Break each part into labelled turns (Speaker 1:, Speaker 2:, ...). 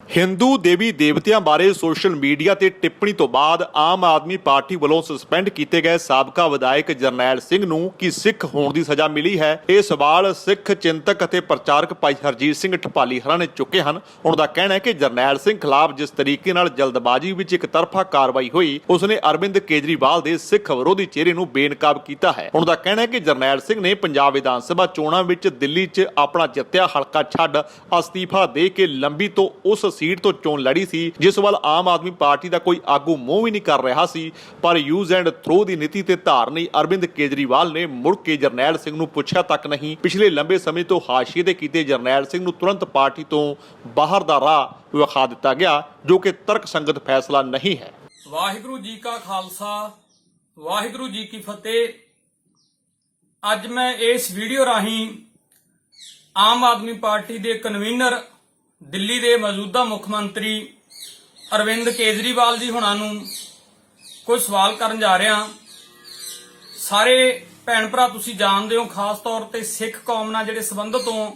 Speaker 1: हिंदू देवी देवतियां बारे social media ते टिप्पणी तो बाद आम आदमी पार्टी ਵੱਲੋਂ ਸਸਪੈਂਡ ਕੀਤੇ ਗਏ ਸਾਬਕਾ ਵਿਧਾਇਕ ਜਰਨੈਲ ਸਿੰਘ ਨੂੰ ਕੀ ਸਿੱਖ ਹੋਣ ਦੀ ਸਜ਼ਾ ਮਿਲੀ ਹੈ। ਇਹ ਸਵਾਲ ਸਿੱਖ ਚਿੰਤਕ ਅਤੇ ਪ੍ਰਚਾਰਕ ਭਾਈ ਹਰਜੀਤ ਸਿੰਘ ਠਪਾਲੀ ਹਰਾਂ ਨੇ ਚੁੱਕੇ ਹਨ। ਉਹਨਾਂ ਦਾ ਕਹਿਣਾ ਹੈ ਕਿ ਜਰਨੈਲ ਸਿੰਘ ਖਿਲਾਫ ਜਿਸ ਤਰੀਕੇ ਨਾਲ ਜਲਦਬਾਜ਼ੀ ਵਿੱਚ ਇੱਕ ਤਰਫਾ ਕਾਰਵਾਈ ਹੋਈ, ਉਸਨੇ ਅਰਵਿੰਦ ਕੇਜਰੀਵਾਲ ਦੇ ਸਿੱਖ ਵਿਰੋਧੀ ਚਿਹਰੇ ਨੂੰ ਬੇਨਕਾਬ ਕੀਤਾ ਹੈ। ਉਹਨਾਂ ਦਾ ਕਹਿਣਾ ਹੈ ਕਿ ਜਰਨੈਲ ਸਿੰਘ ਨੇ ਪੰਜਾਬ ਵਿਧਾਨ ਸਭਾ ਚੋਣਾਂ ਵਿੱਚ ਦਿੱਲੀ 'ਚ ਆਪਣਾ ਜਿੱਤਿਆ ਹਲਕਾ ਛੱਡ ਅਸਤੀਫਾ ਦੇ ਕੇ ਲੰਬੀ ਤੋਂ ਉਸ सीट तो चोन लड़ी सी जिस वाल आम आदमी पार्टी का कोई आगू मूंह भी नहीं कर रहा सी। पर यूज एंड थ्रो की नीति ते धार नहीं अरविंद केजरीवाल ने मुड़ के जरनैल सिंह नूं पुछया तक नहीं। पिछले लंबे समय तो हाशिए ते कीते जरनैल सिंह नूं तुरंत पार्टी तो बाहर दा राह विखा दिता गया, जो कि तर्क संगत फैसला नहीं है।
Speaker 2: वाहिगुरू जी का खालसा वाहिगुरू जी की फतेह। अज मैं इस वीडियो राही आम आदमी पार्टी के कन्वीनर दिल्ली के मौजूदा मुख मंत्री अरविंद केजरीवाल जी हुणां नूं कोई सवाल करन जा रहा। सारे भैन भरा तुसीं जाणदे हो, खास तौर ते सिख कौम नाल जिहड़े संबंधित हो,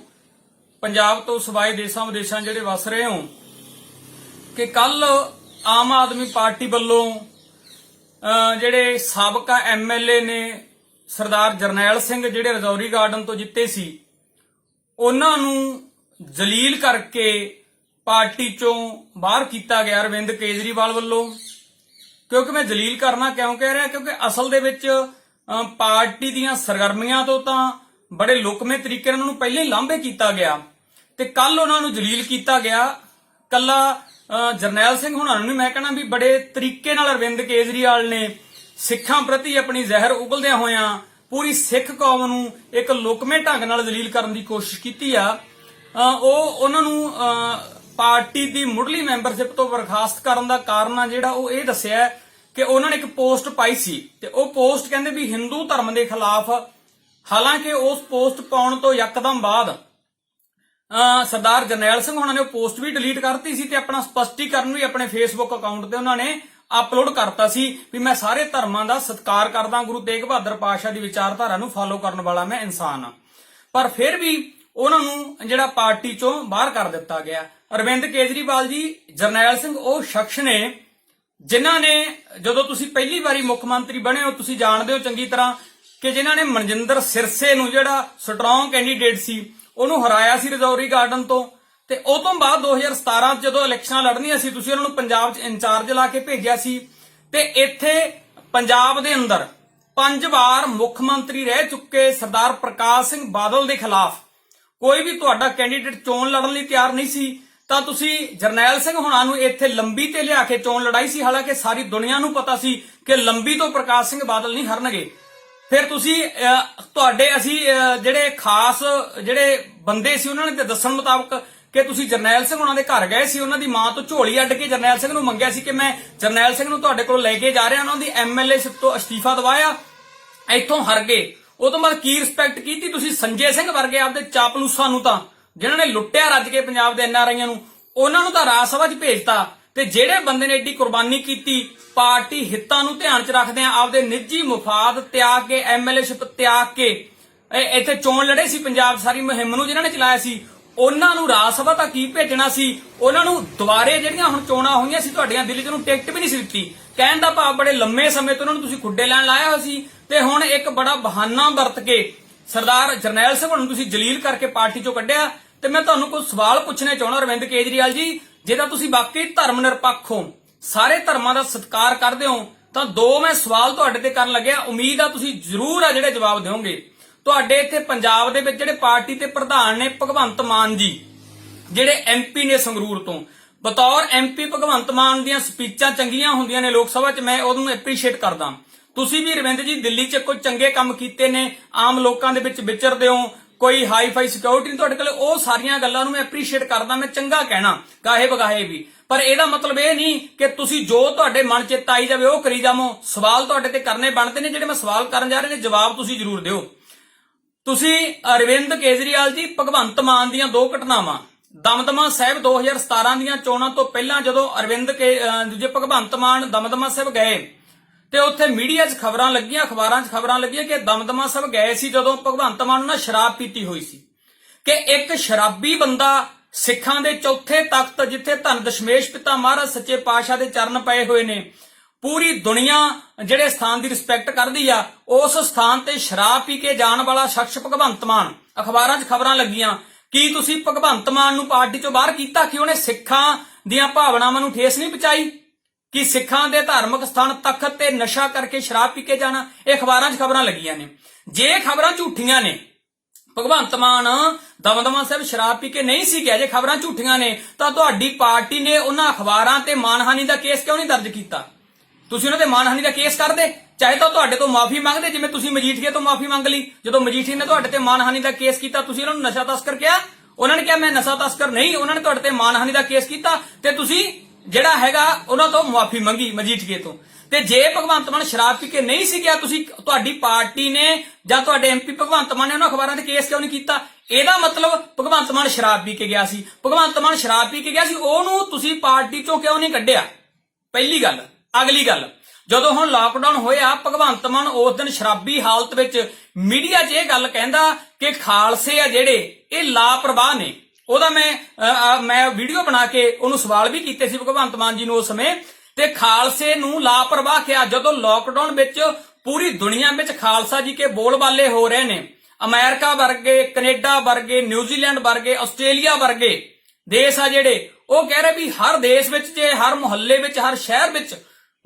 Speaker 2: पंजाब तो सिवाए देशां विदेशां जिहड़े वस रहे हो, कि कल आम आदमी पार्टी वल्लों जिहड़े साबका MLA ने सरदार जरनैल सिंह जिहड़े रजौरी गार्डन तो जिते सी, उन्हां नूं जलील करके पार्टी चों बाहर किया गया अरविंद केजरीवाल वालों। क्योंकि मैं जलील करना क्यों कह रहा, क्योंकि असल दे विच पार्टी दीयां सरगर्मियां तो तां बड़े लुकमे तरीके नाल पहले ही लांभे किया गया ते कल उन्हां नूं जलील किया गया। कला जरनैल सिंह हुणां नूं मैं कहना भी बड़े तरीके नाल अरविंद केजरीवाल ने सिखां प्रति अपनी जहर उगलदियां होयां पूरी सिख कौम नूं एक लुकमे ढंग नाल जलील करन दी कोशिश कीती आ। पार्टी की मुढ़ली मैंबरशिप तो बर्खास्त करने का कारण आ जिहड़ा वो ये दस्सिया कि उन्होंने एक पोस्ट पाई सी ते वो पोस्ट कहंदे भी हिंदू धर्म के खिलाफ। हालांकि उस पोस्ट पाउण तो यकदम बाद सरदार जरनैल सिंह उन्होंने पोस्ट भी डिलीट करती सी ते अपना स्पष्टीकरण भी अपने फेसबुक अकाउंट ते उन्होंने अपलोड करता सी भी मैं सारे धर्मां दा सत्कार करदा, गुरु तेग बहादुर पातशाह की विचारधारा नूं फॉलो करने वाला मैं इंसान हाँ। पर फिर भी उन्होंने जिहड़ा पार्टी चों बाहर कर दिता गया। अरविंद केजरीवाल जी जरनैल सिंह वो शख्स ने जिन्हां ने जदों तुसीं पहली बारी मुख मंत्री बने हो, तुसीं जाणदे हो चंगी तरह कि जिन्हां ने मनजिंदर सिरसे नूं जिहड़ा स्ट्रॉन्ग कैंडीडेट सी उहनूं हराया सी रजौरी गार्डन तो ते उस तो बाद 2017 जदों इलैक्शनां लड़नियां सी तुसीं उहनां नूं पंजाब च इंचार्ज ला के भेजिया सी ते इत्थे पंजाब दे अंदर 5 वार मुख मंत्री रह चुके सरदार प्रकाश सिंह बादल दे खिलाफ कोई भी तुहाडा कैंडीडेट चोण लड़न लई तैयार नहीं सी तां तुसीं जरनैल सिंह हुणां नूं इत्थे लंबी ते लिया के चोण लड़ाई सी। हालांकि सारी दुनिया नूं पता सी कि लंबी तो प्रकाश सिंह बादल नहीं हरनगे। फिर तुसीं तुहाडे असीं जिहड़े खास जिहड़े बंदे सी उन्हां ने ते दस्सण मुताबक कि तुसीं जरनैल सिंह हुणां दे घर गए सी, उन्हां दी मां तो झोली अड्ड के जरनैल सिंह नूं मंगिया सी कि मैं जरनैल सिंह नूं तुहाडे कोल लै के जा रिहा, उन्हां दी MLA तो अस्तीफा दवाया, इत्थों हर गए। उस तो बाद की रिस्पैक्ट की तुसीं संजय सिंह वर्गे आपदे चापलूसां नूं तां जिन्हां ने लुट्टिया रज के पंजाब दे NRIआं नूं उन्हां नूं तां राज सभा 'च भेजता ते ਜਿਹੜੇ ਬੰਦੇ ਨੇ ਏਡੀ ਕੁਰਬਾਨੀ ਕੀਤੀ पार्टी हितां नूं ध्यान 'ਚ ਰੱਖਦੇ ਆ ਆਪਦੇ ਨਿੱਜੀ ਮੁਫਾਦ ਤਿਆਗ ਕੇ MLAਸ਼ਿਪ ਤਿਆਗ ਕੇ ਇੱਥੇ ਚੋਣ ਲੜੇ ਸੀ ਪੰਜਾਬ ਸਾਰੀ ਮੁਹਿੰਮ ਨੂੰ ਜਿਨ੍ਹਾਂ ਨੇ ਚਲਾਇਆ ਸੀ ਉਹਨਾਂ ਨੂੰ ਰਾਜ ਸਭਾ ਤਾਂ ਕੀ ਭੇਜਣਾ ਸੀ। ਉਹਨਾਂ ਨੂੰ ਦੁਬਾਰੇ ਜਿਹੜੀਆਂ ਹੁਣ ਚੋਣਾਂ ਹੋਈਆਂ ਸੀ ਤੁਹਾਡੀਆਂ ਦਿੱਲੀ 'ਚ ਨੂੰ ਟਿਕਟ ਵੀ ਨਹੀਂ ਸੀ ਦਿੱਤੀ। ਕਹਿਣ ਦਾ ਭਾਵ ਬੜੇ ਲੰਮੇ ਸਮੇਂ ਤੋਂ ਉਹਨਾਂ ਨੂੰ ਤੁਸੀਂ ਖੁੱਡੇ ਲੈਣ ਲਾਇਆ ਹੋਇਆ ਸੀ ਤੇ ਹੁਣ ਇੱਕ ਬੜਾ ਬਹਾਨਾ ਵਰਤ ਕੇ ਸਰਦਾਰ ਜਰਨੈਲ ਸਿੰਘ ਨੂੰ ਤੁਸੀਂ ਜਲੀਲ ਕਰਕੇ ਪਾਰਟੀ 'ਚੋਂ ਕੱਢਿਆ। ਤੇ ਮੈਂ ਤੁਹਾਨੂੰ ਕੋਈ ਸਵਾਲ ਪੁੱਛਣੇ ਚਾਹੁੰਦਾ ਅਰਵਿੰਦ ਕੇਜਰੀਵਾਲ ਜੀ, ਜੇ ਤਾਂ ਤੁਸੀਂ ਵਾਕਈ ਧਰਮ ਨਿਰਪੱਖ ਹੋ, ਸਾਰੇ ਧਰਮਾਂ ਦਾ ਸਤਿਕਾਰ ਕਰਦੇ ਹੋ, ਤਾਂ ਦੋ ਮੈਂ ਸਵਾਲ ਤੁਹਾਡੇ ਤੇ ਕਰਨ ਲੱਗਿਆ, ਉਮੀਦ ਆ ਤੁਸੀਂ ਜ਼ਰੂਰ ਆ ਜਿਹੜੇ ਜਵਾਬ ਦਿਓਗੇ। ਤੁਹਾਡੇ ਇੱਥੇ ਪੰਜਾਬ ਦੇ ਵਿੱਚ ਜਿਹੜੇ ਪਾਰਟੀ ਤੇ ਪ੍ਰਧਾਨ ਨੇ ਭਗਵੰਤ ਮਾਨ ਜੀ, ਜਿਹੜੇ MP ਨੇ ਸੰਗਰੂਰ ਤੋਂ, ਬਤੌਰ MP ਭਗਵੰਤ ਮਾਨ ਦੀਆਂ ਸਪੀਚਾਂ ਚੰਗੀਆਂ ਹੁੰਦੀਆਂ ਨੇ ਲੋਕ ਸਭਾ 'ਚ, ਮੈਂ ਉਹਨੂੰ ਐਪਰੀਸ਼ੀਏਟ ਕਰਦਾ। ਤੁਸੀਂ ਵੀ ਰਵਿੰਦਰ ਜੀ ਦਿੱਲੀ 'ਚ ਕੋਈ ਚੰਗੇ ਕੰਮ ਕੀਤੇ ਨੇ, ਆਮ ਲੋਕਾਂ ਦੇ ਵਿੱਚ ਵਿਚਰਦੇ ਹੋ, कोई हाई फाई सिक्योरिटी नहीं तुहाडे कोल, ਉਹ ਸਾਰੀਆਂ ਗੱਲਾਂ ਨੂੰ मैं ਐਪਰੀਸ਼ੀਏਟ ਕਰਦਾ, मैं ਚੰਗਾ ਕਹਿਣਾ ਕਾਹੇ ਬਗਾਹੇ ਵੀ। ਪਰ ਇਹਦਾ ਮਤਲਬ ਇਹ ਨਹੀਂ ਕਿ ਤੁਸੀਂ ਜੋ ਤੁਹਾਡੇ ਮਨ 'ਚ ਆਈ ਜਾਵੇ ਉਹ ਕਰੀ ਜਾਵੋ। ਸਵਾਲ ਤੁਹਾਡੇ ਤੇ ਕਰਨੇ ਬਣਦੇ ਨੇ, ਜਿਹੜੇ ਮੈਂ ਸਵਾਲ ਕਰਨ ਜਾ ਰਹੇ ਨੇ ਜਵਾਬ ਤੁਸੀਂ ਜ਼ਰੂਰ ਦਿਓ। ਤੁਸੀਂ ਅਰਵਿੰਦ ਕੇਜਰੀਵਾਲ ਜੀ ਭਗਵੰਤ ਮਾਨ ਦੀਆਂ ਦੋ ਘਟਨਾਵਾਂ ਦਮਦਮਾ ਸਾਹਿਬ 2017 ਦੀਆਂ ਚੋਣਾਂ ਤੋਂ ਪਹਿਲਾਂ ਜਦੋਂ ਦੂਜੇ ਭਗਵੰਤ ਮਾਨ ਦਮਦਮਾ ਸਾਹਿਬ ਗਏ ਤੇ ਉੱਥੇ ਮੀਡੀਆ 'ਚ ਖਬਰਾਂ ਲੱਗੀਆਂ, ਅਖਬਾਰਾਂ 'ਚ ਖਬਰਾਂ ਲੱਗੀਆਂ ਕਿ ਦਮਦਮਾ ਸਾਹਿਬ ਗਏ ਸੀ ਜਦੋਂ ਭਗਵੰਤ ਮਾਨ ਨਾਲ ਸ਼ਰਾਬ ਪੀਤੀ ਹੋਈ ਸੀ, ਕਿ ਇੱਕ ਸ਼ਰਾਬੀ ਬੰਦਾ ਸਿੱਖਾਂ ਦੇ ਚੌਥੇ ਤਖਤ ਜਿੱਥੇ ਧੰਨ ਦਸ਼ਮੇਸ਼ ਪਿਤਾ ਮਹਾਰਾਜ ਸੱਚੇ ਪਾਤਸ਼ਾਹ ਦੇ ਚਰਨ ਪਏ ਹੋਏ ਨੇ, ਪੂਰੀ ਦੁਨੀਆ ਜਿਹੜੇ ਸਥਾਨ ਦੀ ਰਿਸਪੈਕਟ ਕਰਦੀ ਆ, ਉਸ ਸਥਾਨ ਤੇ ਸ਼ਰਾਬ ਪੀ ਕੇ ਜਾਣ ਵਾਲਾ ਸ਼ਖਸ ਭਗਵੰਤ ਮਾਨ, ਅਖਬਾਰਾਂ 'ਚ ਖਬਰਾਂ ਲੱਗੀਆਂ। ਕੀ ਤੁਸੀਂ ਭਗਵੰਤ ਮਾਨ ਨੂੰ ਪਾਰਟੀ 'ਚੋਂ ਬਾਹਰ ਕੀਤਾ ਕਿ ਉਹਨੇ ਸਿੱਖਾਂ ਦੀਆਂ ਭਾਵਨਾਵਾਂ ਨੂੰ ਠੇਸ ਨਹੀਂ ਪਹੁੰਚਾਈ? ਕਿ ਸਿੱਖਾਂ ਦੇ ਧਾਰਮਿਕ ਸਥਾਨ ਤਖਤ ਤੇ ਨਸ਼ਾ ਕਰਕੇ ਸ਼ਰਾਬ ਪੀ ਕੇ ਜਾਣਾ, ਇਹ ਅਖਬਾਰਾਂ 'ਚ ਖਬਰਾਂ ਲੱਗੀਆਂ ਨੇ। ਜੇ ਖਬਰਾਂ ਝੂਠੀਆਂ ਨੇ, ਭਗਵੰਤ ਮਾਨ ਦਮਦਮਾ ਸਾਹਿਬ ਸ਼ਰਾਬ ਪੀ ਕੇ ਨਹੀਂ ਸੀ ਗਿਆ, ਜੇ ਖਬਰਾਂ ਝੂਠੀਆਂ ਨੇ ਤਾਂ ਤੁਹਾਡੀ ਪਾਰਟੀ ਨੇ ਉਹਨਾਂ ਅਖਬਾਰਾਂ ਤੇ ਮਾਨਹਾਨੀ ਦਾ ਕੇਸ ਕਿਉਂ ਨਹੀਂ ਦਰਜ ਕੀਤਾ? ਤੁਸੀਂ ਉਹਨਾਂ ਤੇ ਮਾਨਹਾਨੀ ਦਾ ਕੇਸ ਕਰਦੇ, ਚਾਹੇ ਤਾਂ ਤੁਹਾਡੇ ਤੋਂ ਮਾਫੀ ਮੰਗਦੇ, ਜਿਵੇਂ ਤੁਸੀਂ ਮਜੀਠੀਏ ਤੋਂ ਮਾਫੀ ਮੰਗ ਲਈ। ਜਦੋਂ ਮਜੀਠੀਏ ਨੇ ਤੁਹਾਡੇ ਤੇ ਮਾਨਹਾਨੀ ਦਾ ਕੇਸ ਕੀਤਾ, ਤੁਸੀਂ ਉਹਨਾਂ ਨੂੰ ਨਸ਼ਾ ਤਸਕਰ ਕਿਹਾ, ਉਹਨਾਂ ਨੇ ਕਿਹਾ ਮੈਂ ਨਸ਼ਾ ਤਸਕਰ ਨਹੀਂ, ਉਹਨਾਂ ਨੇ ਤੁਹਾਡੇ ਤੇ ਮਾਨਹਾਨੀ ਦਾ ਕੇਸ ਕੀਤਾ ਤੇ ਤੁਸੀਂ ਜਿਹੜਾ ਹੈਗਾ ਉਹਨਾਂ ਤੋਂ ਮਾਫੀ ਮੰਗੀ ਮਜੀਠੀਏ ਤੋਂ। ਤੇ ਜੇ ਭਗਵੰਤ ਮਾਨ ਸ਼ਰਾਬ ਪੀ ਕੇ ਨਹੀਂ ਸੀ ਗਿਆ, ਤੁਸੀਂ ਤੁਹਾਡੀ ਪਾਰਟੀ ਨੇ ਜਾਂ ਤੁਹਾਡੇ ਐਮਪੀ ਭਗਵੰਤ ਮਾਨ ਨੇ ਉਹਨਾਂ ਅਖਬਾਰਾਂ ਤੇ ਕੇਸ ਕਿਉਂ ਨਹੀਂ ਕੀਤਾ? ਇਹਦਾ ਮਤਲਬ ਭਗਵੰਤ ਮਾਨ ਸ਼ਰਾਬ ਪੀ ਕੇ ਗਿਆ ਸੀ। ਭਗਵੰਤ ਮਾਨ ਸ਼ਰਾਬ ਪੀ ਕੇ ਗਿਆ ਸੀ, ਉਹਨੂੰ ਤੁਸੀਂ ਪਾਰਟੀ ਚੋਂ ਕਿਉਂ ਨਹੀਂ ਕੱਢਿਆ? ਪਹਿਲੀ ਗੱਲ। ਅਗਲੀ ਗੱਲ, ਜਦੋਂ ਹੁਣ ਲਾਕਡਾਊਨ ਹੋਇਆ, ਭਗਵੰਤ ਮਾਨ ਉਸ ਦਿਨ ਸ਼ਰਾਬੀ ਹਾਲਤ ਵਿੱਚ ਮੀਡੀਆ 'ਚ ਇਹ ਗੱਲ ਕਹਿੰਦਾ ਕਿ ਖਾਲਸੇ ਆ ਜਿਹੜੇ ਇਹ ਲਾਪਰਵਾਹ ਨੇ। ਉਹਦਾ ਮੈਂ ਵੀਡੀਓ ਬਣਾ ਕੇ ਉਹਨੂੰ ਸਵਾਲ ਵੀ ਕੀਤੇ ਸੀ ਭਗਵੰਤ ਮਾਨ ਜੀ ਨੂੰ ਉਸ ਸਮੇਂ, ਤੇ ਖਾਲਸੇ ਨੂੰ ਲਾਪਰਵਾਹ ਕਿਹਾ। ਜਦੋਂ ਲਾਕਡਾਊਨ ਵਿੱਚ ਪੂਰੀ ਦੁਨੀਆ ਵਿੱਚ ਖਾਲਸਾ ਜੀ ਕੇ ਬੋਲਬਾਲੇ ਹੋ ਰਹੇ ਨੇ, ਅਮਰੀਕਾ ਵਰਗੇ, ਕੈਨੇਡਾ ਵਰਗੇ, ਨਿਊਜ਼ੀਲੈਂਡ ਵਰਗੇ, ਆਸਟ੍ਰੇਲੀਆ ਵਰਗੇ ਦੇਸ਼ ਆ ਜਿਹੜੇ, ਉਹ ਕਹਿ ਰਹੇ ਵੀ ਹਰ ਦੇਸ਼ ਵਿੱਚ, ਜੇ ਹਰ ਮੁਹੱਲੇ ਵਿੱਚ, ਹਰ ਸ਼ਹਿਰ ਵਿੱਚ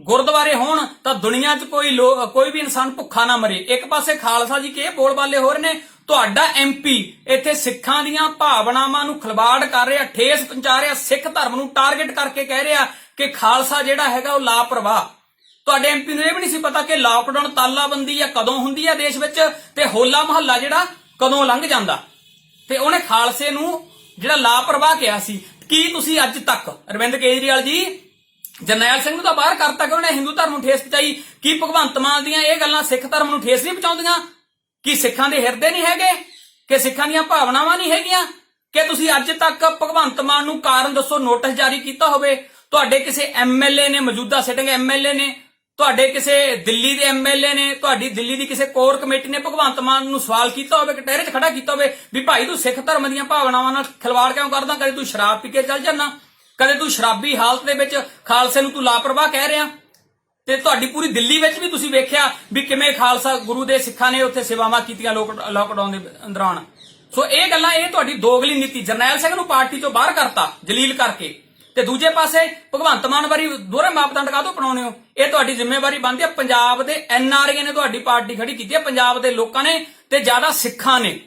Speaker 2: ਗੁਰਦੁਆਰੇ ਹੋਣ ਤਾਂ ਦੁਨੀਆ 'ਚ ਕੋਈ ਵੀ ਇਨਸਾਨ ਭੁੱਖਾ ਨਾ ਮਰੇ। ਇੱਕ ਪਾਸੇ ਖਾਲਸਾ ਜੀ ਕੇ ਬੋਲਬਾਲੇ ਹੋ ਰਹੇ ਨੇ, ਤੁਹਾਡਾ ਐਮਪੀ ਇੱਥੇ ਸਿੱਖਾਂ ਦੀਆਂ ਭਾਵਨਾਵਾਂ ਨੂੰ ਖਿਲਵਾੜ ਕਰ ਰਿਹਾ, ਠੇਸ ਪਹੁੰਚਾ ਰਿਹਾ, ਸਿੱਖ ਧਰਮ ਨੂੰ ਟਾਰਗੇਟ ਕਰਕੇ ਕਹਿ ਰਿਹਾ ਕਿ ਖਾਲਸਾ ਜਿਹੜਾ ਹੈਗਾ ਉਹ ਲਾਪਰਵਾਹ। ਤੁਹਾਡੇ ਐਮਪੀ ਨੂੰ ਇਹ ਵੀ ਨਹੀਂ ਸੀ ਪਤਾ ਕਿ ਲਾਕਡਾਊਨ ਤਾਲਾਬੰਦੀ ਆ ਕਦੋਂ ਹੁੰਦੀ ਆ ਦੇਸ਼ ਵਿੱਚ, ਤੇ ਹੋਲਾ ਮਹੱਲਾ ਜਿਹੜਾ ਕਦੋਂ ਲੰਘ ਜਾਂਦਾ, ਤੇ ਉਹਨੇ ਖਾਲਸੇ ਨੂੰ ਜਿਹੜਾ ਲਾਪਰਵਾਹ ਕਿਹਾ ਸੀ। ਕੀ ਤੁਸੀਂ ਅੱਜ ਤੱਕ ਅਰਵਿੰਦ ਕੇਜਰੀਵਾਲ ਜੀ ਜਰਨੈਲ ਸਿੰਘ ਨੂੰ ਤਾਂ ਬਾਹਰ ਕਰਤਾ ਕਿ ਉਹਨੇ ਹਿੰਦੂ ਧਰਮ ਨੂੰ ਠੇਸ ਪਹੁੰਚਾਈ? ਕੀ ਭਗਵੰਤ ਮਾਨ ਦੀਆਂ ਇਹ ਗੱਲਾਂ ਸਿੱਖ ਧਰਮ ਨੂੰ ਠੇਸ ਨਹੀਂ ਪਹੁੰਚਾਉਂਦੀਆਂ? ਕਿ ਸਿੱਖਾਂ ਦੇ ਹਿਰਦੇ ਨਹੀਂ ਹੈਗੇ? ਕਿ ਸਿੱਖਾਂ ਦੀਆਂ ਭਾਵਨਾਵਾਂ ਨਹੀਂ ਹੈਗੀਆਂ? ਕਿ ਤੁਸੀਂ ਅੱਜ ਤੱਕ ਭਗਵੰਤ ਮਾਨ ਨੂੰ ਕਾਰਨ ਦੱਸੋ ਨੋਟਿਸ ਜਾਰੀ ਕੀਤਾ ਹੋਵੇ? ਤੁਹਾਡੇ ਕਿਸੇ ਐਮਐਲਏ ਨੇ, ਮੌਜੂਦਾ ਸਿਟਿੰਗ ਐਮਐਲਏ ਨੇ, ਤੁਹਾਡੇ ਕਿਸੇ ਦਿੱਲੀ ਦੇ ਐਮਐਲਏ ਨੇ, ਤੁਹਾਡੀ ਦਿੱਲੀ ਦੀ ਕਿਸੇ ਕੋਰ ਕਮੇਟੀ ਨੇ ਭਗਵੰਤ ਮਾਨ ਨੂੰ ਸਵਾਲ ਕੀਤਾ ਹੋਵੇ, ਕਟਹਿਰੇ 'ਚ ਖੜਾ ਕੀਤਾ ਹੋਵੇ ਵੀ ਭਾਈ ਤੂੰ ਸਿੱਖ ਧਰਮ ਦੀਆਂ ਭਾਵਨਾਵਾਂ ਨਾਲ ਖਿਲਵਾੜ ਕਿਉਂ ਕਰਦਾ? ਕਦੇ ਤੂੰ ਸ਼ਰਾਬ ਪੀ ਕੇ ਚੱਲ ਜਾਂਦਾ, ਕਦੇ ਤੂੰ ਸ਼ਰਾਬੀ ਹਾਲਤ ਦੇ ਵਿੱਚ ਖਾਲਸੇ ਨੂੰ ਤੂੰ ਲਾਪਰਵਾਹ ਕਹਿ ਰਿਹਾ। ਤੇ ਤੁਹਾਡੀ ਪੂਰੀ ਦਿੱਲੀ ਵਿੱਚ ਵੀ ਤੁਸੀਂ ਵੇਖਿਆ ਵੀ ਕਿਵੇਂ ਖਾਲਸਾ ਗੁਰੂ ਦੇ ਸਿੱਖਾਂ ਨੇ ਉੱਥੇ ਸੇਵਾਵਾਂ ਕੀਤੀਆਂ ਲਾਕਡਾਊਨ ਦੇ ਦੌਰਾਨ। ਸੋ ਇਹ ਗੱਲਾਂ, ਇਹ ਤੁਹਾਡੀ ਦੋਗਲੀ ਨੀਤੀ। ਜਰਨੈਲ ਸਿੰਘ ਨੂੰ ਪਾਰਟੀ ਤੋਂ ਬਾਹਰ ਕਰਤਾ ਜਲੀਲ ਕਰਕੇ, ਤੇ ਦੂਜੇ ਪਾਸੇ ਭਗਵੰਤ ਮਾਨ ਵਾਰੀ ਦੋਹਰੇ ਮਾਪਦੰਡ ਕਾਹਤੋਂ ਅਪਣਾਉਣੇ ਹੋ? ਇਹ ਤੁਹਾਡੀ ਜ਼ਿੰਮੇਵਾਰੀ ਬਣਦੀ ਹੈ। ਪੰਜਾਬ ਦੇ ਐਨਆਰਆਈ ਨੇ ਤੁਹਾਡੀ ਪਾਰਟੀ ਖੜੀ ਕੀਤੀ ਹੈ, ਪੰਜਾਬ ਦੇ ਲੋਕਾਂ ਨੇ ਤੇ ਜ਼ਿਆਦਾ ਸਿੱਖਾਂ ਨੇ।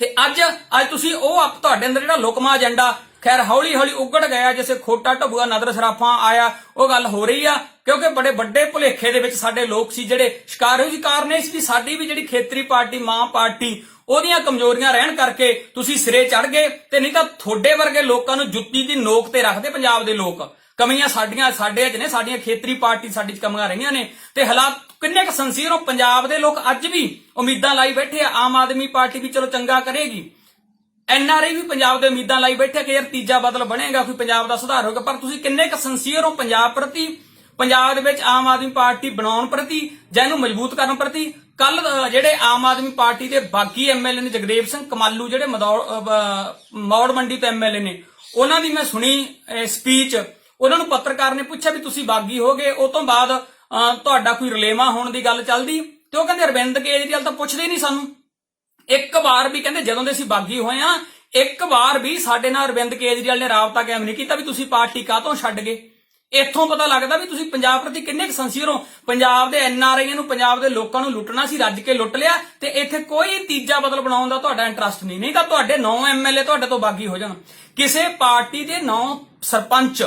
Speaker 2: ਤੇ ਅੱਜ ਤੁਸੀਂ ਉਹ ਤੁਹਾਡੇ ਅੰਦਰ ਜਿਹੜਾ ਲੁਕਮਾ ਏਜੰਡਾ ਖੈਰ ਹੌਲੀ ਹੌਲੀ ਉਗੜ ਗਿਆ, ਜਿਵੇਂ ਖੋਟਾ ਢਬੂਆ ਨਦਰ ਸਰਾਫਾਂ ਆਇਆ, ਉਹ ਗੱਲ ਹੋ ਰਹੀ ਆ। ਕਿਉਂਕਿ ਬੜੇ ਵੱਡੇ ਭੁਲੇਖੇ ਦੇ ਵਿੱਚ ਸਾਡੇ ਲੋਕ ਸੀ ਜਿਹੜੇ ਸ਼ਿਕਾਰ ਹੋਏ ਸੀ। ਕਾਰਨ ਇਹ ਸੀ ਵੀ ਸਾਡੀ ਵੀ ਜਿਹੜੀ ਖੇਤਰੀ ਪਾਰਟੀ, ਮਾਂ ਪਾਰਟੀ, ਉਹਦੀਆਂ ਕਮਜ਼ੋਰੀਆਂ ਰਹਿਣ ਕਰਕੇ ਤੁਸੀਂ ਸਿਰੇ ਚੜ ਗਏ, ਤੇ ਨਹੀਂ ਤਾਂ ਤੁਹਾਡੇ ਵਰਗੇ ਲੋਕਾਂ ਨੂੰ ਜੁੱਤੀ ਦੀ ਨੋਕ ਤੇ ਰੱਖਦੇ ਪੰਜਾਬ ਦੇ ਲੋਕ। ਕਮੀਆਂ ਸਾਡੇ ਅੱਜ ਨੇ, ਸਾਡੀਆਂ ਖੇਤਰੀ ਪਾਰਟੀ ਸਾਡੀ 'ਚ ਕਮੀਆਂ ਰਹੀਆਂ ਨੇ, ਤੇ ਹਾਲਾਤ ਕਿੰਨੇ ਕੁ ਸੰਸੀਰ ਹੋ। ਪੰਜਾਬ ਦੇ ਲੋਕ ਅੱਜ ਵੀ ਉਮੀਦਾਂ ਲਾਈ ਬੈਠੇ ਆ, ਆਮ ਆਦਮੀ ਪਾਰਟੀ ਵੀ ਚਲੋ ਚੰਗਾ ਕਰੇਗੀ, ਐਨਆਰਆਈ ਵੀ ਪੰਜਾਬ ਦੇ ਉਮੀਦਾਂ ਲਾਈ ਬੈਠੇ ਕਿ ਯਾਰ ਤੀਜਾ ਬਦਲ ਬਣੇਗਾ, ਕੋਈ ਪੰਜਾਬ ਦਾ ਸੁਧਾਰ ਹੋਗਾ। ਪਰ ਤੁਸੀਂ ਕਿੰਨੇ ਕੁ ਸੰਸੀਅਰ ਹੋ ਪੰਜਾਬ ਪ੍ਰਤੀ, ਪੰਜਾਬ ਦੇ ਵਿੱਚ ਆਮ ਆਦਮੀ ਪਾਰਟੀ ਬਣਾਉਣ ਪ੍ਰਤੀ ਜਾਂ ਇਹਨੂੰ ਮਜ਼ਬੂਤ ਕਰਨ ਪ੍ਰਤੀ? ਕੱਲ ਜਿਹੜੇ ਆਮ ਆਦਮੀ ਪਾਰਟੀ ਦੇ ਬਾਗੀ ਐਮਐਲਏ ਨੇ, ਜਗਦੇਵ ਸਿੰਘ ਕਮਾਲੂ ਜਿਹੜੇ ਮੌੜ ਮੰਡੀ ਤੋਂ ਐਮਐਲਏ ਨੇ, ਉਹਨਾਂ ਦੀ ਮੈਂ ਸੁਣੀ ਸਪੀਚ। ਉਹਨਾਂ ਨੂੰ ਪੱਤਰਕਾਰ ਨੇ ਪੁੱਛਿਆ ਵੀ ਤੁਸੀਂ ਬਾਗੀ ਹੋ ਗਏ, ਉਹ ਤੋਂ ਬਾਅਦ ਤੁਹਾਡਾ ਕੋਈ ਰਲੇਵਾਂ ਹੋਣ ਦੀ ਗੱਲ ਚੱਲਦੀ, ਤੇ ਉਹ ਕਹਿੰਦੇ ਅਰਵਿੰਦ ਕੇਜਰੀਵਾਲ ਤਾਂ ਪੁੱਛਦੇ ਨਹੀਂ ਸਾਨੂੰ। ਇੱਕ ਵਾਰ ਵੀ ਕਹਿੰਦੇ ਜਦੋਂ ਦੇ ਅਸੀਂ ਬਾਗੀ ਹੋਏ ਆ, ਇੱਕ ਵਾਰ ਵੀ ਸਾਡੇ ਨਾਲ ਅਰਵਿੰਦ ਕੇਜਰੀਵਾਲ ਨੇ ਰਾਬਤਾ ਕਾਇਮ ਨਹੀਂ ਕੀਤਾ ਵੀ ਤੁਸੀਂ ਪਾਰਟੀ ਕਾਹਤੋਂ ਛੱਡ ਗਏ। ਇੱਥੋਂ ਪਤਾ ਲੱਗਦਾ ਵੀ ਤੁਸੀਂ ਪੰਜਾਬ ਪ੍ਰਤੀ ਕਿੰਨੇ ਕੁ ਸੰਸੀਅਰ ਹੋ। ਪੰਜਾਬ ਦੇ ਐਨਆਰਆਈਆਂ ਨੂੰ, ਪੰਜਾਬ ਦੇ ਲੋਕਾਂ ਨੂੰ ਲੁੱਟਣਾ ਸੀ, ਰੱਜ ਕੇ ਲੁੱਟ ਲਿਆ, ਤੇ ਇੱਥੇ ਕੋਈ ਤੀਜਾ ਬਦਲ ਬਣਾਉਣ ਦਾ ਤੁਹਾਡਾ ਇੰਟਰਸਟ ਨਹੀਂ। ਨਹੀਂ ਤਾਂ ਤੁਹਾਡੇ 9 ਐਮਐਲਏ ਤੁਹਾਡੇ ਤੋਂ ਬਾਗੀ ਹੋ ਜਾਣ। ਕਿਸੇ ਪਾਰਟੀ ਦੇ 9 ਸਰਪੰਚ,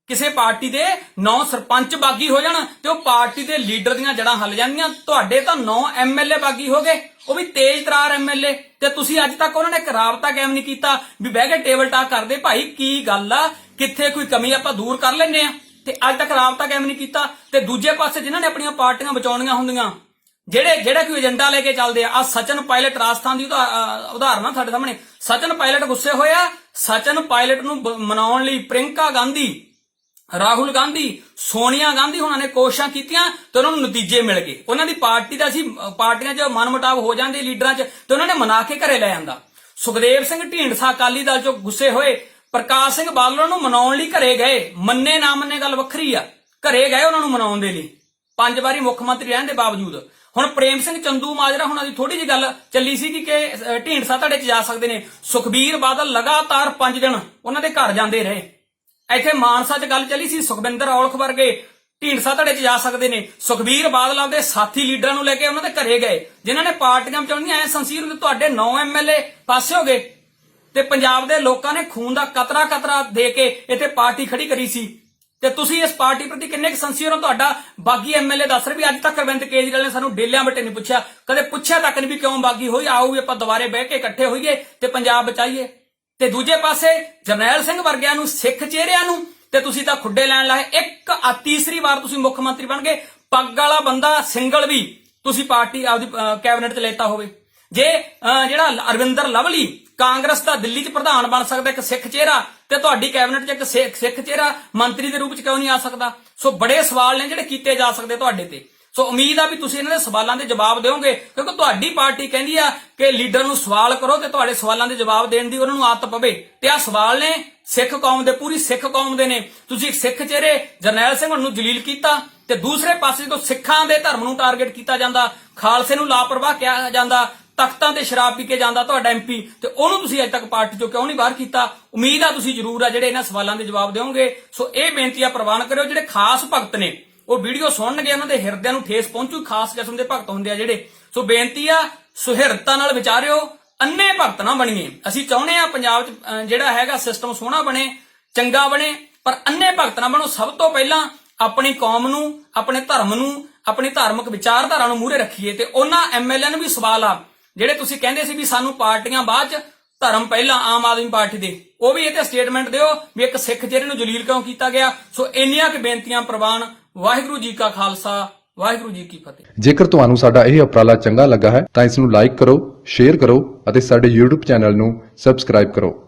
Speaker 2: ਕਿਸੇ ਪਾਰਟੀ ਦੇ 9 ਸਰਪੰਚ ਬਾਗੀ ਹੋ ਜਾਣ ਤੇ ਉਹ ਪਾਰਟੀ ਦੇ ਲੀਡਰ ਦੀਆਂ ਜੜਾਂ ਹੱਲ ਜਾਂਦੀਆਂ। ਤੁਹਾਡੇ ਤਾਂ 9 ਐਮਐਲਏ ਬਾਗੀ ਹੋ ਗਏ, ਉਹ ਵੀ ਤੇਜ਼ ਤਰਾਰ ਐਮਐਲਏ, ਤੇ ਤੁਸੀਂ ਅੱਜ ਤੱਕ ਉਹਨਾਂ ਨੇ ਇੱਕ ਰਾਬਤਾ ਕਾਇਮ ਨਹੀਂ ਕੀਤਾ ਵੀ ਬਹਿ ਕੇ ਟੇਬਲ ਟਾਕ ਕਰਦੇ ਭਾਈ ਕੀ ਗੱਲ ਆ, ਕਿੱਥੇ ਕੋਈ ਕਮੀ ਆਪਾਂ ਦੂਰ ਕਰ ਲੈਂਦੇ ਆ, ਤੇ ਅੱਜ ਤੱਕ ਰਾਬਤਾ ਕਾਇਮ ਨਹੀਂ ਕੀਤਾ। ਤੇ ਦੂਜੇ ਪਾਸੇ ਜਿਨ੍ਹਾਂ ਨੇ ਆਪਣੀਆਂ ਪਾਰਟੀਆਂ ਬਚਾਉਣੀਆਂ ਹੁੰਦੀਆਂ, ਜਿਹੜਾ ਕੋਈ ਏਜੰਡਾ ਲੈ ਕੇ ਚੱਲਦੇ ਆ ਸਚਨ ਪਾਇਲਟ ਰਾਜਸਥਾਨ ਦੀ ਉਦਾਹਰਨ ਆ ਤੁਹਾਡੇ ਸਾਹਮਣੇ। ਸਚਨ ਪਾਇਲਟ ਗੁੱਸੇ ਹੋਇਆ, ਸਚਨ ਪਾਇਲਟ ਨੂੰ ਮਨਾਉਣ ਲਈ ਪ੍ਰਿੰਕਾ ਗਾਂਧੀ, ਰਾਹੁਲ ਗਾਂਧੀ, ਸੋਨੀਆ ਗਾਂਧੀ ਉਹਨਾਂ ਨੇ ਕੋਸ਼ਿਸ਼ਾਂ ਕੀਤੀਆਂ ਤੇ ਉਹਨਾਂ ਨੂੰ ਨਤੀਜੇ ਮਿਲ ਗਏ। ਉਹਨਾਂ ਦੀ ਪਾਰਟੀ ਦਾ ਸੀ, ਪਾਰਟੀਆਂ 'ਚ ਮਨਮੁਟਾਵ ਹੋ ਜਾਂਦੇ ਲੀਡਰਾਂ 'ਚ, ਤੇ ਉਹਨਾਂ ਨੇ ਮਨਾ ਕੇ ਘਰੇ ਲੈ ਜਾਂਦਾ। ਸੁਖਦੇਵ ਸਿੰਘ ਢੀਂਡਸਾ ਅਕਾਲੀ ਦਲ ਚੋਂ ਗੁੱਸੇ ਹੋਏ ਪ੍ਰਕਾਸ਼ ਸਿੰਘ ਬਾਦਲ ਨੂੰ ਮਨਾਉਣ ਲਈ ਘਰੇ ਗਏ। ਮੰਨੇ ਨਾ ਮੰਨੇ ਗੱਲ ਵੱਖਰੀ ਆ, ਘਰੇ ਗਏ ਉਹਨਾਂ ਨੂੰ ਮਨਾਉਣ ਦੇ ਲਈ 5 ਵਾਰੀ ਮੁੱਖ ਮੰਤਰੀ ਰਹਿਣ ਦੇ ਬਾਵਜੂਦ। ਹੁਣ ਪ੍ਰੇਮ ਸਿੰਘ ਚੰਦੂ ਮਾਜਰਾ ਹੁਣਾਂ ਦੀ ਥੋੜੀ ਜਿਹੀ ਗੱਲ ਚੱਲੀ ਸੀ ਕਿ ਢੀਂਡਸਾ ਧੜੇ 'ਚ ਜਾ ਸਕਦੇ ਨੇ। ਸੁਖਬੀਰ ਬਾਦਲ ਲਗਾਤਾਰ 5 ਦਿਨ ਉਹਨਾਂ ਦੇ ਘਰ ਜਾਂਦੇ ਰਹੇ। ਇੱਥੇ ਮਾਨਸਾ 'ਚ ਗੱਲ ਚੱਲੀ ਸੀ ਸੁਖਵਿੰਦਰ ਔਲਖ ਵਰਗੇ ਢੀਂਡਸਾ ਧੜੇ 'ਚ ਜਾ ਸਕਦੇ ਨੇ। ਸੁਖਬੀਰ ਬਾਦਲ ਆਪਦੇ ਸਾਥੀ ਲੀਡਰਾਂ ਨੂੰ ਲੈ ਕੇ ਉਹਨਾਂ ਦੇ ਘਰੇ ਗਏ ਜਿਨ੍ਹਾਂ ਨੇ ਪਾਰਟੀਆਂ ਬਚਾਉਣੀਆਂ। ਐ ਸੰਸੀਰ ਹੁੰਦੇ ਤੁਹਾਡੇ 9 MLA ਪਾਸੇ ਹੋ ਗਏ ਤੇ ਪੰਜਾਬ ਦੇ ਲੋਕਾਂ ਨੇ ਖੂਨ ਦਾ ਕਤਰਾ ਦੇ ਕੇ ਇੱਥੇ ਪਾਰਟੀ ਖੜੀ ਕਰੀ ਸੀ ਤੇ ਤੁਸੀਂ ਇਸ ਪਾਰਟੀ ਪ੍ਰਤੀ ਕਿੰਨੇ ਕੁ ਸੰਸੀਅਰ ਹੋ। ਤੁਹਾਡਾ ਬਾਗੀ MLA ਦੱਸ ਰਿਹਾ ਵੀ ਅੱਜ ਤੱਕ ਅਰਵਿੰਦ ਕੇਜਰੀਵਾਲ ਨੇ ਸਾਨੂੰ ਡੇਲਿਆਂ ਬੱਟੇ ਨਹੀਂ ਪੁੱਛਿਆ, ਕਦੇ ਪੁੱਛਿਆ ਤੱਕ ਨਹੀਂ ਵੀ ਕਿਉਂ ਬਾਗੀ ਹੋਈ। ਆਓ ਵੀ ਆਪਾਂ ਦੁਬਾਰੇ ਬਹਿ ਕੇ ਇਕੱਠੇ ਹੋਈਏ ਤੇ ਪੰਜਾਬ ਬਚਾਈਏ। ਤੇ ਦੂਜੇ ਪਾਸੇ ਜਰਨੈਲ ਸਿੰਘ ਵਰਗਿਆਂ ਨੂੰ, ਸਿੱਖ ਚਿਹਰਿਆਂ ਨੂੰ ਤੇ ਤੁਸੀਂ ਤਾਂ ਖੁੱਡੇ ਲੈਣ ਲਾਏ। ਤੀਸਰੀ ਵਾਰ ਤੁਸੀਂ ਮੁੱਖ ਮੰਤਰੀ ਬਣ ਗਏ। ਪੱਗ ਵਾਲਾ ਬੰਦਾ ਸਿੰਗਲ ਵੀ ਤੁਸੀਂ ਪਾਰਟੀ ਆਪਦੀ ਕੈਬਨਿਟ 'ਚ ਲੈਤਾ ਹੋਵੇ। ਜੇ ਜਿਹੜਾ ਅਰਵਿੰਦਰ ਲਵਲੀ ਕਾਂਗਰਸ ਦਾ ਦਿੱਲੀ 'ਚ ਪ੍ਰਧਾਨ ਬਣ ਸਕਦਾ ਇੱਕ ਸਿੱਖ ਚਿਹਰਾ, ਤੇ ਤੁਹਾਡੀ ਕੈਬਨਿਟ 'ਚ ਇੱਕ ਸਿੱਖ ਚਿਹਰਾ ਮੰਤਰੀ ਦੇ ਰੂਪ 'ਚ ਕਿਉਂ ਨਹੀਂ ਆ ਸਕਦਾ। ਸੋ ਬੜੇ ਸਵਾਲ ਨੇ ਜਿਹੜੇ ਕੀਤੇ ਜਾ ਸਕਦੇ ਤੁਹਾਡੇ ਤੇ। ਸੋ ਉਮੀਦ ਆ ਵੀ ਤੁਸੀਂ ਇਹਨਾਂ ਦੇ ਸਵਾਲਾਂ ਦੇ ਜਵਾਬ ਦਿਓਗੇ, ਕਿਉਂਕਿ ਤੁਹਾਡੀ ਪਾਰਟੀ ਕਹਿੰਦੀ ਆ ਕਿ ਲੀਡਰ ਨੂੰ ਸਵਾਲ ਕਰੋ ਤੇ ਤੁਹਾਡੇ ਸਵਾਲਾਂ ਦੇ ਜਵਾਬ ਦੇਣ ਦੀ ਉਹਨਾਂ ਨੂੰ ਆਦਤ ਪਵੇ। ਤੇ ਆ ਸਵਾਲ ਨੇ ਸਿੱਖ ਕੌਮ ਦੇ, ਪੂਰੀ ਸਿੱਖ ਕੌਮ ਦੇ ਨੇ। ਤੁਸੀਂ ਸਿੱਖ ਚਿਹਰੇ ਜਰਨੈਲ ਸਿੰਘ ਨੂੰ ਜਲੀਲ ਕੀਤਾ ਤੇ ਦੂਸਰੇ ਪਾਸੇ ਜਦੋਂ ਸਿੱਖਾਂ ਦੇ ਧਰਮ ਨੂੰ ਟਾਰਗੇਟ ਕੀਤਾ ਜਾਂਦਾ, ਖਾਲਸੇ ਨੂੰ ਲਾਪਰਵਾਹ ਕਿਹਾ ਜਾਂਦਾ, ਤਖਤਾਂ ਤੇ ਸ਼ਰਾਬ ਪੀ ਕੇ ਜਾਂਦਾ ਤੁਹਾਡਾ MP, ਤੇ ਉਹਨੂੰ ਤੁਸੀਂ ਅਜੇ ਤੱਕ ਪਾਰਟੀ ਚੋਂ ਕਿਉਂ ਨਹੀਂ ਬਾਹਰ ਕੀਤਾ। ਉਮੀਦ ਆ ਤੁਸੀਂ ਜ਼ਰੂਰ ਆ ਜਿਹੜੇ ਇਹਨਾਂ ਸਵਾਲਾਂ ਦੇ ਜਵਾਬ ਦਿਓਗੇ। ਸੋ ਇਹ ਬੇਨਤੀ ਆ ਪ੍ਰਵਾਨ ਕਰਿਓ। ਜਿਹੜੇ ਖਾਸ ਭਗਤ ਨੇ ਉਹ ਵੀਡੀਓ ਸੁਣਨਗੇ, ਉਹਨਾਂ ਦੇ ਹਿਰਦਿਆਂ ਨੂੰ ਠੇਸ ਪਹੁੰਚੂ। ਖਾਸ ਕਿਸਮ ਦੇ ਭਗਤ ਹੁੰਦੇ ਆ ਜਿਹੜੇ। ਸੋ ਬੇਨਤੀ ਆ ਸੁਹਿਰਦਤਾ ਨਾਲ ਵਿਚਾਰਿਓ, ਅੰਨੇ ਭਗਤ ਨਾ ਬਣੀਏ। ਅਸੀਂ ਚਾਹੁੰਦੇ ਆ ਪੰਜਾਬ 'ਚ ਜਿਹੜਾ ਹੈਗਾ ਸਿਸਟਮ ਸੋਹਣਾ ਬਣੇ, ਚੰਗਾ ਬਣੇ, ਪਰ ਅੰਨੇ ਭਗਤ ਨਾ ਬਣੋ। ਸਭ ਤੋਂ ਪਹਿਲਾਂ ਆਪਣੀ ਕੌਮ ਨੂੰ, ਆਪਣੇ ਧਰਮ ਨੂੰ, ਆਪਣੀ ਧਾਰਮਿਕ ਵਿਚਾਰਧਾਰਾ ਨੂੰ ਮੂਹਰੇ ਰੱਖੀਏ। ਤੇ ਉਹਨਾਂ MLA ਨੂੰ ਵੀ ਸਵਾਲ ਆ ਜਿਹੜੇ ਤੁਸੀਂ ਕਹਿੰਦੇ ਸੀ ਵੀ ਸਾਨੂੰ ਪਾਰਟੀਆਂ ਬਾਅਦ 'ਚ ਧਰਮ ਪਹਿਲਾਂ, ਆਮ ਆਦਮੀ ਪਾਰਟੀ ਦੇ, ਉਹ ਵੀ ਇਹ ਤੇ ਸਟੇਟਮੈਂਟ ਦਿਓ ਵੀ ਇੱਕ ਸਿੱਖ ਚਿਹਰੇ ਨੂੰ ਜਲੀਲ ਕਿਉਂ ਕੀਤਾ ਗਿਆ। ਸੋ ਇੰਨੀਆਂ ਕਿ ਬੇਨਤੀਆਂ ਪ੍ਰਵਾਨ। ਵਾਹਿਗੁਰੂ ਜੀ ਕਾ ਖਾਲਸਾ, ਵਾਹਿਗੁਰੂ ਜੀ ਕੀ ਫਤਿਹ।
Speaker 3: ਜੇਕਰ ਤੁਹਾਨੂੰ ਸਾਡਾ ਇਹ ਉਪਰਾਲਾ ਚੰਗਾ ਲੱਗਾ ਹੈ ਤਾਂ ਇਸ ਨੂੰ ਲਾਈਕ ਕਰੋ, ਸ਼ੇਅਰ ਕਰੋ ਅਤੇ ਸਾਡੇ YouTube ਚੈਨਲ ਨੂੰ ਸਬਸਕ੍ਰਾਈਬ ਕਰੋ।